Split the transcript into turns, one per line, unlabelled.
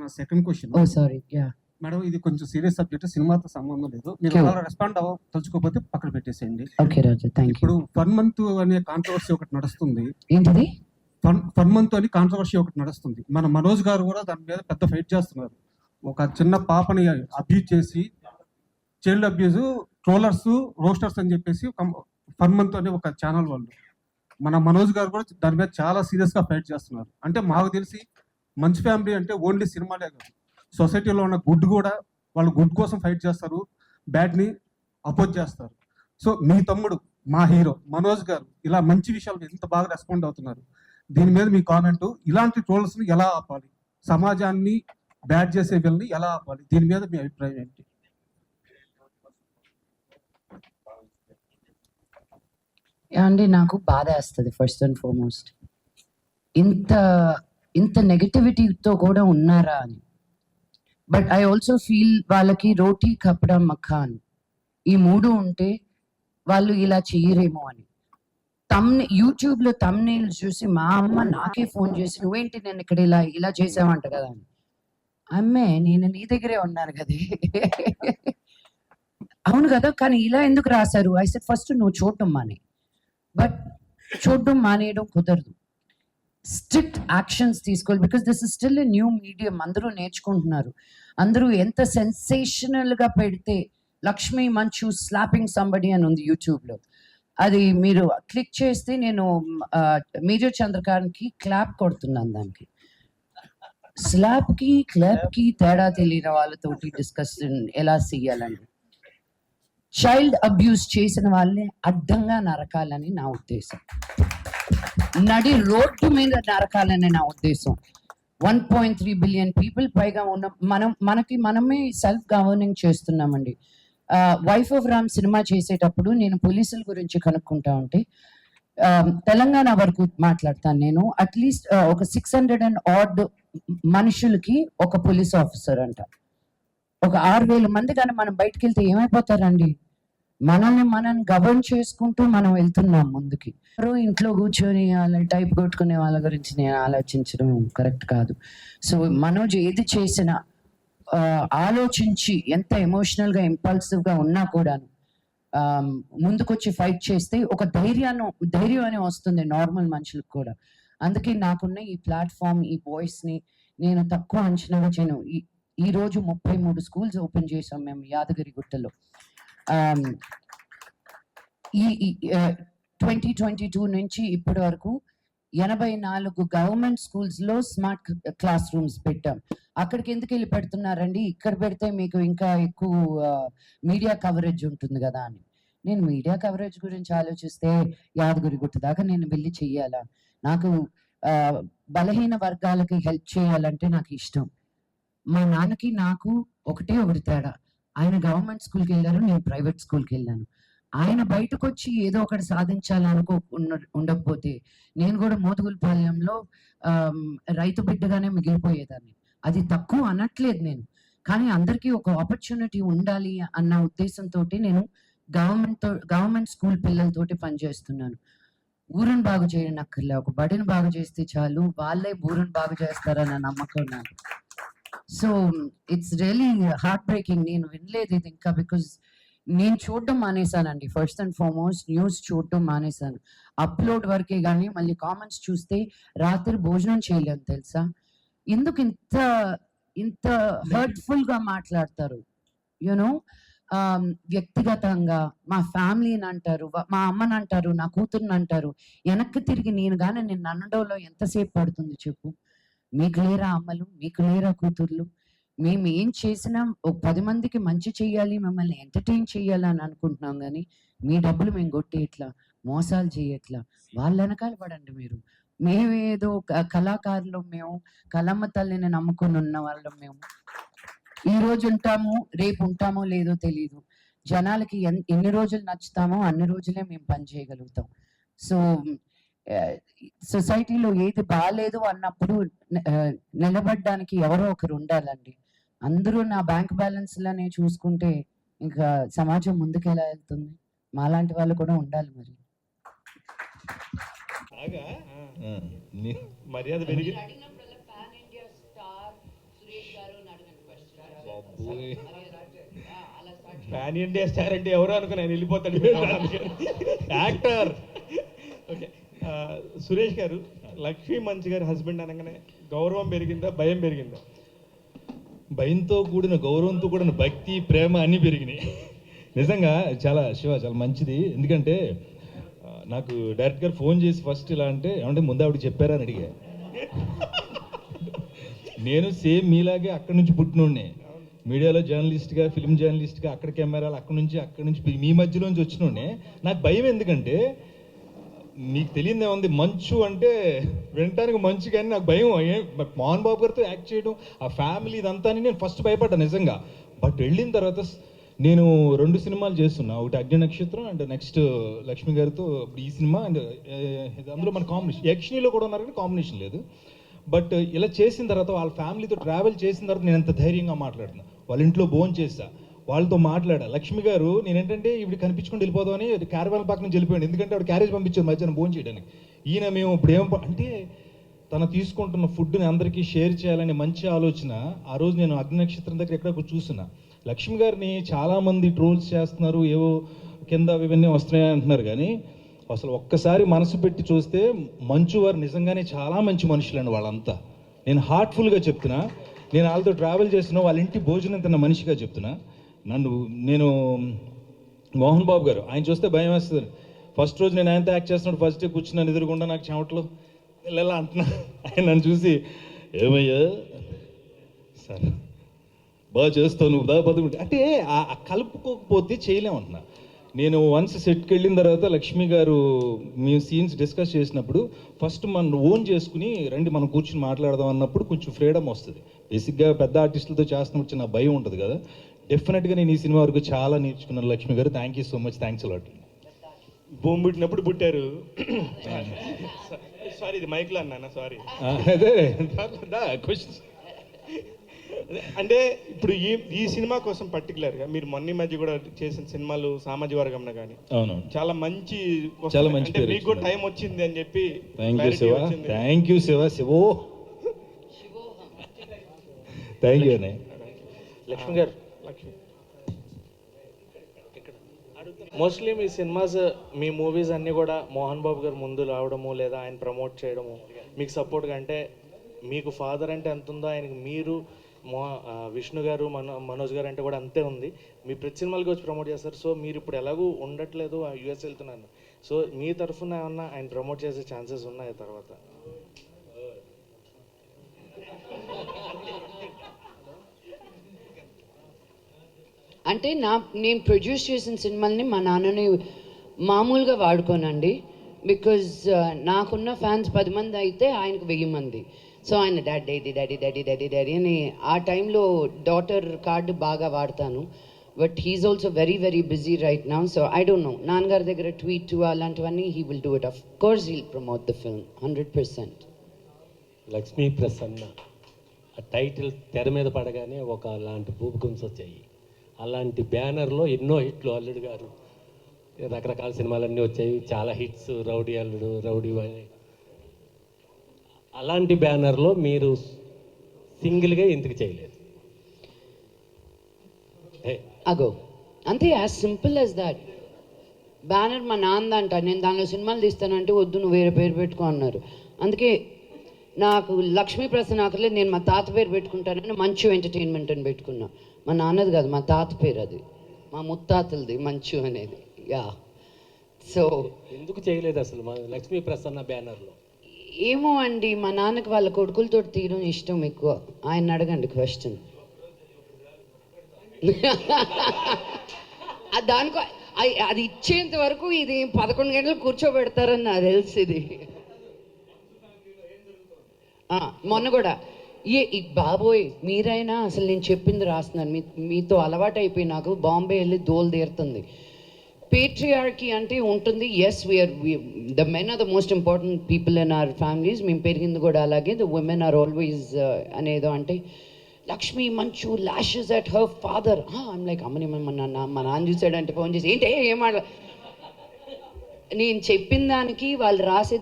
నా second question.
ఓ sorry, yeah
madam, ఇది కొంచెం సీరియస్ సబ్జెక్ట్, సినిమాతో సంబంధం లేదు. మీరు
Sure.
అలా రెస్పాండ్ తలుచుకోకపోతే పక్కన పెట్టేసేయండి.
Okay Raju, thank you.
ఇప్పుడు 1 month అనే కాంట్రవర్సీ ఒకటి నడుస్తుంది.
ఏంటిది?
1 month అని కాంట్రవర్సీ ఒకటి నడుస్తుంది. మన మనోజ్ గారు కూడా దాని మీద పెద్ద ఫైట్ చేస్తున్నారు. ఒక చిన్న పాపని అబ్యూజ్ చేసి, చైల్డ్ అబ్యూజ్, ట్రోలర్స్, రోస్టర్స్ అని చెప్పేసి 1 month అని ఒక ఛానల్ వాళ్ళు, మన మనోజ్ గారు కూడా దాని మీద చాలా సీరియస్ గా ఫైట్ చేస్తున్నారు. అంటే మాకు తెలిసి మంచి ఫ్యామిలీ అంటే ఓన్లీ సినిమాలే కాదు, సొసైటీలో ఉన్న గుడ్ కూడా, వాళ్ళు గుడ్ కోసం ఫైట్ చేస్తారు, బ్యాడ్ ని అపోజ్ చేస్తారు. సో మీ తమ్ముడు, మా హీరో మనోజ్ గారు ఇలా మంచి విషయాలు ఎంత బాగా రెస్పాండ్ అవుతున్నారు, దీని మీద మీ కామెంట్. ఇలాంటి ట్రోల్స్ ని ఎలా ఆపాలి, సమాజాన్ని బ్యాడ్ చేసే వీళ్ళని ఎలా ఆపాలి, దీని మీద మీ అభిప్రాయం ఏంటి?
అండి, నాకు బాధ వేస్తుంది ఫస్ట్ అండ్ ఫార్మోస్ట్. ఇంత నెగటివిటీతో కూడా ఉన్నారా అని. బట్ ఐ ఆల్సో ఫీల్ వాళ్ళకి రోటీ కపడా మఖాన్ ఈ 3 ఉంటే వాళ్ళు ఇలా చెయ్యరేమో అని. యూట్యూబ్లో తమ్నెయిల్స్ చూసి మా అమ్మ నాకే ఫోన్ చేసి, నువ్వేంటి నేను ఇక్కడ ఇలా చేసావంట కదా అని. అమ్మే, నేను నీ దగ్గరే ఉన్నాను కదే. అవును కదా, కానీ ఇలా ఎందుకు రాశారు? ఐ సెడ్ ఫస్ట్ నువ్వు చూడటం మానే. బట్ చూడడం మానేయడం కుదరదు, స్ట్రిక్ట్ యాక్షన్స్ తీసుకోవాలి. Because this is still a new medium, అందరూ నేర్చుకుంటున్నారు. అందరూ ఎంత సెన్సేషనల్గా పెడితే, లక్ష్మీ మంచు స్లాపింగ్ సంబడి అని ఉంది యూట్యూబ్లో, అది మీరు క్లిక్ చేస్తే నేను మేజర్ చంద్రకాంత్కి క్లాప్ కొడుతున్నాను. దానికి స్లాప్కి క్లాప్కి తేడా తెలియని వాళ్ళతోటి డిస్కషన్ ఎలా చేయాలని. చైల్డ్ అబ్యూస్ చేసిన వాళ్ళని అడ్డంగా నరకాలని నా ఉద్దేశం, నడి రోడ్డు మీద నరకాలని నా ఉద్దేశం. 1.3 బిలియన్ పీపుల్ పైగా ఉన్న మనమే సెల్ఫ్ గవర్నింగ్ చేస్తున్నామండి. వైఫ్ ఆఫ్ రామ్ సినిమా చేసేటప్పుడు నేను పోలీసుల గురించి కనుక్కుంటా ఉంటే, తెలంగాణ వరకు మాట్లాడతాను నేను, అట్లీస్ట్ ఒక 600 and odd మనుషులకి ఒక పోలీస్ ఆఫీసర్ అంట. ఒక 6,000 మంది కానీ మనం బయటకు వెళ్తే ఏమైపోతారండి? మనల్ని గవర్న్ చేసుకుంటూ మనం వెళ్తున్నాం ముందుకి. ఇంట్లో కూర్చొని అలా టైప్ కొట్టుకునే వాళ్ళ గురించి నేను ఆలోచించడం కరెక్ట్ కాదు. సో మనోజ్ ఏది చేసినా ఆలోచించి, ఎంత ఎమోషనల్ గా ఇంపల్సివ్ గా ఉన్నా కూడాను ముందుకొచ్చి ఫైట్ చేస్తే ఒక ధైర్యం అని వస్తుంది నార్మల్ మనుషులకు కూడా. అందుకే నాకున్న ఈ ప్లాట్ఫామ్, ఈ వాయిస్ ని నేను తక్కువ అంచనాగా చేయను. ఈ రోజు 33 స్కూల్స్ ఓపెన్ చేసాం మేము యాదగిరిగుట్టలో. ఈ 2022 నుంచి ఇప్పటి వరకు 84 గవర్నమెంట్ స్కూల్స్ లో స్మార్ట్ క్లాస్ రూమ్స్ పెట్టాం. అక్కడికి ఎందుకు వెళ్ళి పెడుతున్నారండి? ఇక్కడ పెడితే మీకు ఇంకా ఎక్కువ మీడియా కవరేజ్ ఉంటుంది కదా అని. నేను మీడియా కవరేజ్ గురించి ఆలోచిస్తే యాదగిరిగుట్ట దాకా నేను వెళ్ళి చెయ్యాలా? నాకు బలహీన వర్గాలకి హెల్ప్ చేయాలంటే నాకు ఇష్టం. మా నాన్నకి నాకు ఒకటి తేడా, ఆయన గవర్నమెంట్ స్కూల్కి వెళ్ళారు, నేను ప్రైవేట్ స్కూల్కి వెళ్ళాను. ఆయన బయటకు వచ్చి ఏదో ఒకటి సాధించాలనుకో ఉండకపోతే నేను కూడా మోదుగులపాలెంలో రైతు బిడ్డగానే మిగిలిపోయేదాన్ని. అది తక్కువ అనట్లేదు నేను, కానీ అందరికీ ఒక ఆపర్చునిటీ ఉండాలి అన్న ఉద్దేశంతో నేను గవర్నమెంట్ స్కూల్ పిల్లలతోటి పనిచేస్తున్నాను. ఊరిని బాగు చేయనక్కర్లే, ఒక బడిని బాగు చేస్తే చాలు, వాళ్ళే ఊరిని బాగు చేస్తారన్న నమ్మకం నాకు. So it's really heart breaking. నేను వినలేదు ఇది ఇంకా, బికాజ్ నేను చూడడం మానేశానండి. ఫస్ట్ అండ్ ఫార్మోస్ట్ న్యూస్ చూడడం మానేశాను. అప్లోడ్ వరకే కానీ మళ్ళీ కామెంట్స్ చూస్తే రాత్రి భోజనం చేయలేను తెలుసా. ఎందుకు ఇంత హర్ట్ఫుల్ గా మాట్లాడతారు? యూనో, వ్యక్తిగతంగా మా ఫ్యామిలీని అంటారు, మా అమ్మని అంటారు, నా కూతుర్ని అంటారు. వెనక్కి తిరిగి నేను కానీ నిన్ను అనడంలో ఎంతసేపు పడుతుంది చెప్పు? మీకు లేరా అమ్మలు, మీకు లేరా కూతుర్లు? మేము ఏం చేసినా ఒక 10 మందికి మంచి చెయ్యాలి, మిమ్మల్ని ఎంటర్టైన్ చేయాలి అని అనుకుంటున్నాం, కానీ మీ డబ్బులు మేము కొట్టేయట్లా, మోసాలు చేయట్లా. వాళ్ళ వెనకాల పడండి మీరు. మేమేదో కళాకారులు, మేము కళమ్మ తల్లిని నమ్ముకుని ఉన్న వాళ్ళం. మేము ఈ రోజు ఉంటాము, రేపు ఉంటామో లేదో తెలీదు. జనాలకి ఎన్ని రోజులు నచ్చుతామో అన్ని రోజులే మేము పని చేయగలుగుతాం. సో సొసైటీలో ఏది బాగాలేదు అన్నప్పుడు నిలబడడానికి ఎవరో ఒకరు ఉండాలండి. అందరూ నా బ్యాంక్ బ్యాలెన్స్లనే చూసుకుంటే ఇంకా సమాజం ముందుకు ఎలా వెళ్తుంది? మాలాంటి వాళ్ళు కూడా ఉండాలి. మరి
మర్యాద పెరిగి పాన్ ఇండియా స్టార్ అంటే ఎవరు అనుకున్నాను వెళ్ళిపోతాడు యాక్టర్. ఓకే, సురేష్ గారు, లక్ష్మీ మంచి గారి హస్బెండ్ అనగానే గౌరవం పెరిగిందా, భయం పెరిగిందా?
భయంతో కూడిన గౌరవంతో కూడిన భక్తి, ప్రేమ అన్నీ పెరిగినాయి. నిజంగా చాలా చాలా మంచిది. ఎందుకంటే నాకు డైరెక్ట్ గారు ఫోన్ చేసి ఫస్ట్ ఇలా అంటే ఏమంటే ముందు ఆవిడ చెప్పారా అని అడిగా. నేను సేమ్ మీలాగే అక్కడి నుంచి పుట్టినోడినే, మీడియాలో జర్నలిస్ట్గా, ఫిల్మ్ జర్నలిస్ట్గా, అక్కడ కెమెరాలు అక్కడి నుంచి మీ మధ్యలోంచి వచ్చినోడినే. నాకు భయం ఎందుకంటే నీకు తెలియదే ఉంది, మంచు అంటే వినటానికి మంచు, కానీ నాకు భయం. మోహన్ బాబు గారితో యాక్ట్ చేయడం, ఆ ఫ్యామిలీ ఇదంతా నేను ఫస్ట్ భయపడ్డా నిజంగా. బట్ వెళ్ళిన తర్వాత నేను 2 సినిమాలు చేస్తున్నా, ఒకటి అగ్ని నక్షత్రం అండ్ నెక్స్ట్ లక్ష్మి గారితో ఈ సినిమా. అండ్ అందులో మన కాంబినేషన్ యక్షిణిలో కూడా ఉన్నారు కానీ కాంబినేషన్ లేదు. బట్ ఇలా చేసిన తర్వాత వాళ్ళ ఫ్యామిలీతో ట్రావెల్ చేసిన తర్వాత నేను ఎంత ధైర్యంగా మాట్లాడుతున్నా. వాళ్ళ ఇంట్లో భోజనం చేసా, వాళ్ళతో మాట్లాడా. లక్ష్మి గారు నేనేంటంటే ఇవి కనిపించుకొని వెళ్ళిపోదామని క్యారవాన్ పక్క నుంచి వెళ్ళిపోయాడు, ఎందుకంటే ఆవిడ క్యారేజ్ పంపించారు మధ్యాహ్నం భోజనం చేయడానికి. ఈయన మేము ఇప్పుడు అంటే తను తీసుకుంటున్న ఫుడ్ని అందరికీ షేర్ చేయాలనే మంచి ఆలోచన. ఆ రోజు నేను అగ్ని నక్షత్రం దగ్గర ఎక్కడ చూస్తున్నా. లక్ష్మి గారిని చాలామంది ట్రోల్స్ చేస్తున్నారు, ఏవో కింద ఇవన్నీ వస్తున్నాయి అంటున్నారు, కానీ అసలు ఒక్కసారి మనసు పెట్టి చూస్తే మంచు వారు నిజంగానే చాలా మంచి మనుషులండి వాళ్ళంతా. నేను హార్ట్ఫుల్గా చెప్తున్నా. నేను వాళ్ళతో ట్రావెల్ చేస్తున్నా, వాళ్ళ ఇంటి భోజనం తిన్న మనిషిగా చెప్తున్నా. నేను మోహన్ బాబు గారు ఆయన చూస్తే భయం వేస్తుంది. ఫస్ట్ రోజు నేను ఆయనతో యాక్ట్ చేస్తున్నాడు, ఫస్ట్ డే కూర్చున్నాను ఎదురుగుండా, నాకు చెమటలు ఇలా అంటున్నా. ఆయన నన్ను చూసి ఏమయ్యా సార్ బాగా చేస్తావు నువ్వు, దా బతుకుంటే అంటే ఆ కలుపుకోకపోతే చేయలేమంటున్నా. నేను వన్స్ సెట్కి వెళ్ళిన తర్వాత లక్ష్మి గారు మేము సీన్స్ డిస్కస్ చేసినప్పుడు ఫస్ట్ మనం ఓన్ చేసుకుని రండి మనం కూర్చుని మాట్లాడదాం అన్నప్పుడు కొంచెం ఫ్రీడమ్ వస్తుంది. బేసిక్గా పెద్ద ఆర్టిస్టులతో చేస్తున్నప్పుడు చిన్న భయం ఉంటుంది కదా. డెఫినెట్గా నేను ఈ సినిమా వరకు చాలా నేర్చుకున్నాను. లక్ష్మి గారు thank you so much, thanks a lot.
భూమి పుట్టినప్పుడు పుట్టారు. సారీ ఇది మైక్లో అన్నా, సారీ.
అదే క్వశ్చన్.
అంటే ఇప్పుడు ఈ సినిమా కోసం పర్టికులర్గా మీరు మొన్న మధ్య కూడా చేసిన సినిమాలు సామాజిక వర్గంలో కానీ
అవునవును
చాలా మంచి
అంటే
మీకు కూడా టైం వచ్చింది అని చెప్పి.
Thank you Shiva, thank you Shiva, శివో థ్యాంక్ యూ అనే.
లక్ష్మి గారు, మోస్ట్లీ మీ సినిమాస్, మీ మూవీస్ అన్నీ కూడా మోహన్ బాబు గారు ముందు రావడము లేదా ఆయన ప్రమోట్ చేయడము మీకు సపోర్ట్గా, అంటే మీకు ఫాదర్ అంటే ఎంత ఉందో ఆయనకి మీరు విష్ణు గారు మనోజ్ గారు అంటే కూడా అంతే ఉంది. మీ ప్రతి సినిమాలకి వచ్చి ప్రమోట్ చేస్తారు. సో మీరు ఇప్పుడు ఎలాగూ ఉండట్లేదు, యూఎస్ వెళ్తున్నాను. సో మీ తరఫున ఏమన్నా ఆయన ప్రమోట్ చేసే ఛాన్సెస్ ఉన్నాయి తర్వాత?
అంటే నేను ప్రొడ్యూస్ చేసిన సినిమాల్ని మా నాన్నని మామూలుగా వాడుకోనండి. బికాజ్ నాకున్న ఫ్యాన్స్ 10 మంది అయితే ఆయనకు 1000 మంది. సో ఆయన daddy daddy daddy daddy daddy అని ఆ టైంలో డాటర్ కార్డు బాగా వాడతాను. But he's also very very busy right now. So I don't know, నాన్నగారి దగ్గర ట్వీట్ అలాంటివన్నీ he will do it. Of course he'll promote the film 100%.
Lakshmi Prasanna ఆ టైటిల్ తెర మీద పడగానే ఒక అలాంటి భూకంస్ వచ్చాయి. అలాంటి బ్యానర్లో ఎన్నో హిట్లు, అల్లుడు గారు రకరకాల సినిమాలన్నీ వచ్చాయి, చాలా హిట్స్, రౌడీ అల్లుడు, రౌడీ. అలాంటి బ్యానర్లో మీరు సింగిల్గా ఎందుకు చేయలేదు?
అగో అంతే, as simple as that. Banner మా నాన్నదంట, నేను దానిలో సినిమాలు తీస్తానంటే వద్దు నువ్వు వేరే పేరు పెట్టుకో అన్నారు. అందుకే నాకు లక్ష్మీ ప్రసన్న ఆకలేదు, నేను మా తాత పేరు పెట్టుకుంటానని మంచు ఎంటర్టైన్మెంట్ అని పెట్టుకున్నా. మా నాన్నది కాదు, మా తాత పేరు అది, మా ముత్తాతలది మంచు అనేది. యా, సో
ఎందుకు చేయలేదు అసలు మా లక్ష్మీ ప్రసన్న బ్యానర్లో?
ఏమో అండి, మా నాన్నకి వాళ్ళ కొడుకులతో తీయడం ఇష్టం ఎక్కువ. ఆయన అడగండి క్వశ్చన్. దానికో అది ఇచ్చేంత వరకు ఇది 11 గంటలు కూర్చోబెడతారని నాకు తెలుసు. ఇది మొన్న కూడా బాబోయ్ మీరైనా అసలు నేను చెప్పింది రాస్తున్నాను, మీతో అలవాటు అయిపోయి నాకు బాంబే వెళ్ళి దోలు తీరుతుంది. పేట్రియార్కీ అంటే ఉంటుంది. Yes, we are the men are the most important people in our families. మేము పెరిగింది కూడా అలాగే. ద ఉమెన్ ఆర్ ఆల్వేస్ అనేదో అంటే లక్ష్మి మంచు lashes at her father. I'm like అమ్మని మా నాన్న చూసాడంటే ఫోన్ చేసి ఏంటి ఏం నేను చెప్పిన దానికి వాళ్ళు రాసే